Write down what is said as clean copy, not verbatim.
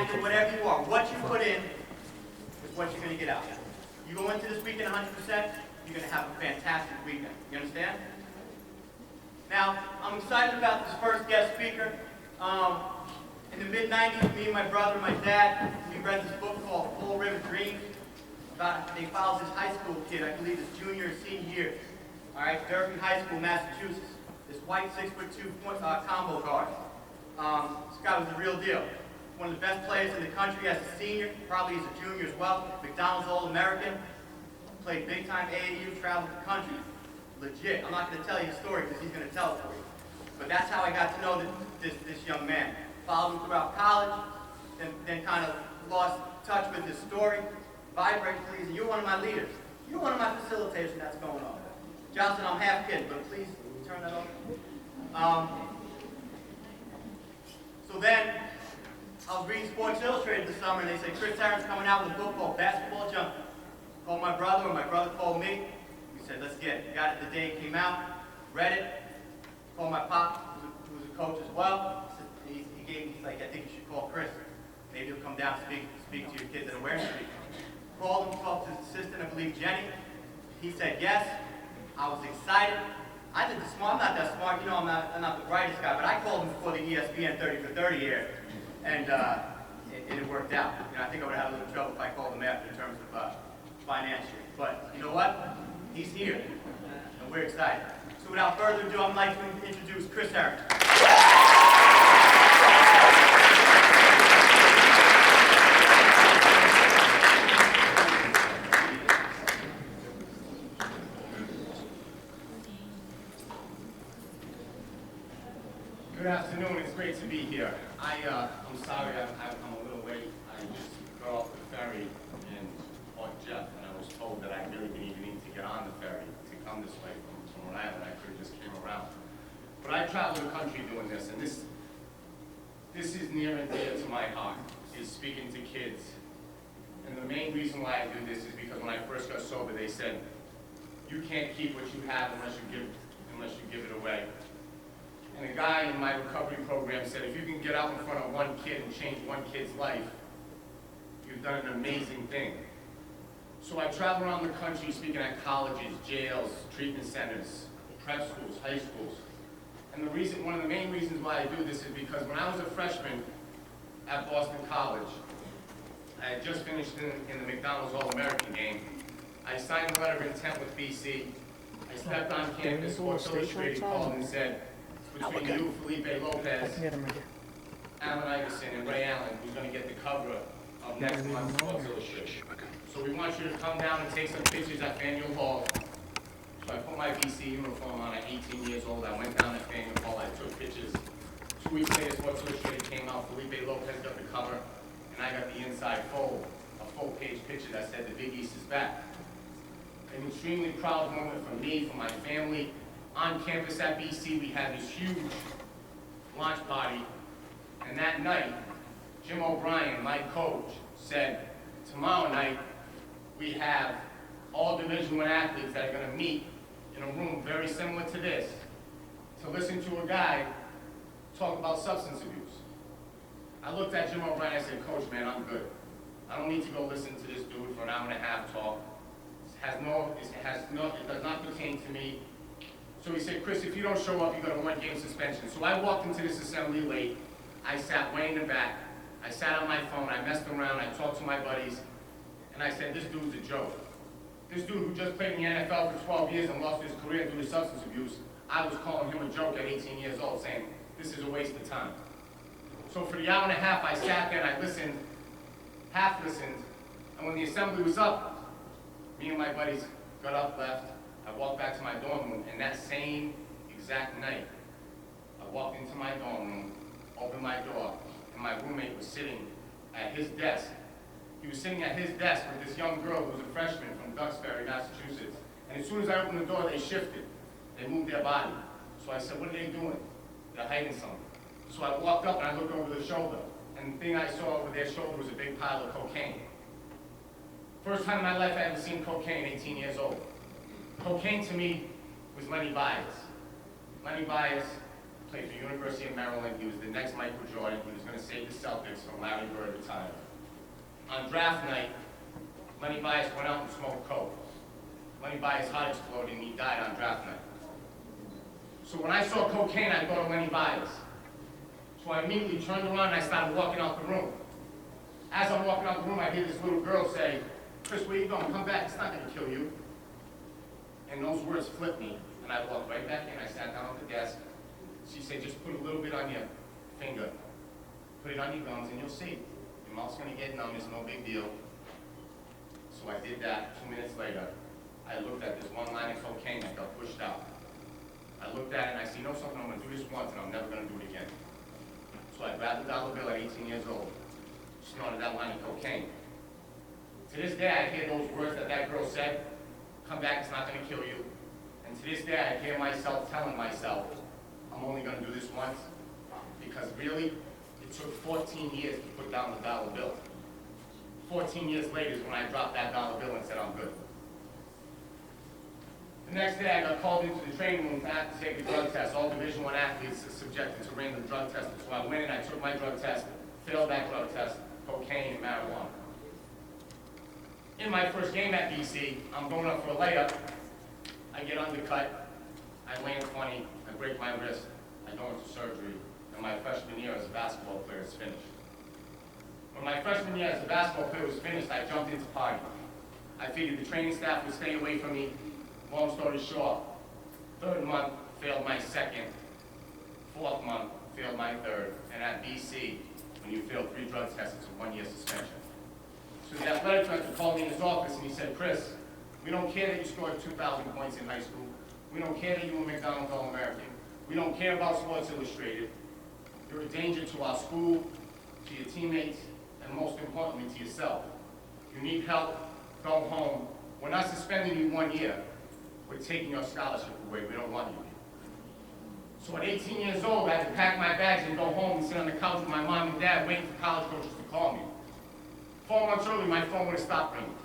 actor, whatever you are, what you put in is what you're going to get out. You go into this weekend 100%, you're going to have a fantastic weekend. You understand? Now, I'm excited about this first guest speaker. In the mid-90s, me and my brother and my dad, we read this book called Full River Dreams. They follows this high school kid, I believe it's junior or senior year. All right, Durfee High School, Massachusetts. This white 6'2" combo guard. This guy was the real deal. One of the best players in the country as a senior, probably as a junior as well. McDonald's All-American. Played big-time AAU, traveled the country. Legit. I'm not going to tell you the story because he's going to tell it for you. But that's how I got to know this young man. Followed him throughout college, then kind of lost touch with his story. Vibrate, please. And you're one of my leaders. You're one of my facilitators that's going on. Johnson, I'm half kidding, but please turn that off. So then, I was reading Sports Illustrated this summer, and they said, Chris Herren's coming out with a book called Basketball Junkie. Called my brother, or my brother called me. We said, let's get it. Got it the day it came out, read it, called my pop, who was a coach as well. He gave me, he's like, I think you should call Chris. Maybe he'll come down and speak to your kids that are wearing it. Called him, talked to his assistant, I believe Jenny. He said yes. I was excited. I did the smart, I'm not that smart, you know, I'm not the brightest guy, but I called him before the ESPN 30 for 30 aired, and it worked out. You know, I think I would have had a little trouble if I called him after in terms of financially. But you know what? He's here, and we're excited. So without further ado, I'd like to introduce Chris Herren. Good afternoon. It's great to be here. I'm sorry I'm a little late. I just got off the ferry in Port Jeff, and I was told that I really didn't even need to get on the ferry to come this way from Rhode Island. I could have just came around. But I traveled the country doing this, and this is near and dear to my heart, is speaking to kids. And the main reason why I do this is because when I first got sober, they said, you can't keep what you have unless you give it away. And a guy in my recovery program said, if you can get out in front of one kid and change one kid's life, you've done an amazing thing. So I travel around the country speaking at colleges, jails, treatment centers, prep schools, high schools. And one of the main reasons why I do this is because when I was a freshman at Boston College, I had just finished in the McDonald's All-American game. I signed a letter of intent with BC. I stepped on campus, Sports Illustrated called and said, between you, Felipe Lopez, Allen Iverson, and Ray Allen, who's going to get the cover of next month's Sports Illustrated. So we want you to come down and take some pictures at Faneuil Hall. So I put my BC uniform on at 18 years old. I went down to Faneuil Hall, I took pictures. 2 weeks later, Sports Illustrated came out. Felipe Lopez got the cover, and I got the inside a full-page picture that said the Big East is back. An extremely proud moment for me, for my family. On campus at BC, we had this huge launch party, and that night, Jim O'Brien, my coach, said, tomorrow night, we have all Division I athletes that are going to meet in a room very similar to this to listen to a guy talk about substance abuse. I looked at Jim O'Brien and I said, Coach, man, I'm good. I don't need to go listen to this dude for an hour and a half talk. It does not pertain to me. So he said, Chris, if you don't show up, you got a 1-game suspension. So I walked into this assembly late. I sat way in the back. I sat on my phone. I messed around. I talked to my buddies. And I said, this dude's a joke. This dude who just played in the NFL for 12 years and lost his career due to substance abuse, I was calling him a joke at 18 years old, saying, this is a waste of time. So for the hour and a half, I sat there and I listened, half listened. And when the assembly was up, me and my buddies got up, left. I walked back to my dorm room, and that same exact night, I walked into my dorm room, opened my door, and my roommate was sitting at his desk. He was sitting at his desk with this young girl who was a freshman from Duxbury, Massachusetts. And as soon as I opened the door, they shifted. They moved their body. So I said, what are they doing? They're hiding something. So I walked up and I looked over the shoulder. And the thing I saw over their shoulder was a big pile of cocaine. First time in my life I ever seen cocaine, 18 years old. Cocaine to me was Lenny Bias. Lenny Bias played for University of Maryland. He was the next Michael Jordan. He was going to save the Celtics from Larry Bird retiring. On draft night, Lenny Bias went out and smoked coke. Lenny Bias' heart exploded and he died on draft night. So when I saw cocaine, I thought of Lenny Bias. So I immediately turned around and I started walking out the room. As I'm walking out the room, I hear this little girl say, "Chris, where you going? Come back, it's not going to kill you." And those words flipped me, and I walked right back in. I sat down at the desk. She said, "Just put a little bit on your finger. Put it on your gums and you'll see. Your mouth's going to get numb, it's no big deal." So I did that. 2 minutes later, I looked at this one line of cocaine that got pushed out. I looked at it and I said, "You know something, I'm going to do this once and I'm never going to do it again." So I grabbed the dollar bill at 18 years old, snorted that line of cocaine. To this day, I hear those words that that girl said, "Come back, it's not going to kill you." And to this day, I hear myself telling myself, I'm only going to do this once, because really, it took 14 years to put down the dollar bill. 14 years later is when I dropped that dollar bill and said, I'm good. The next day, I got called into the training room to take a drug test. All Division I athletes are subjected to random drug testing. So I went in, I took my drug test, failed that drug test, cocaine and marijuana. In my first game at BC, I'm going up for a layup. I get undercut, I land funny, I break my wrist, I go into surgery, and my freshman year as a basketball player is finished. When my freshman year as a basketball player was finished, I jumped into party. I figured the training staff would stay away from me. Long story short, third month, failed my second. Fourth month, failed my third. And at BC, when you fail 3 drug tests, it's a 1-year suspension. So the athletic director called me in his office and he said, "Chris, we don't care that you scored 2,000 points in high school. We don't care that you were McDonald's All-American. We don't care about Sports Illustrated. You're a danger to our school, to your teammates, and most importantly, to yourself. You need help, go home. We're not suspending you 1 year. We're taking your scholarship away. We don't want you here." So at 18 years old, I had to pack my bags and go home and sit on the couch with my mom and dad waiting for college coaches to call me. 4 months early, my phone would have stopped ringing.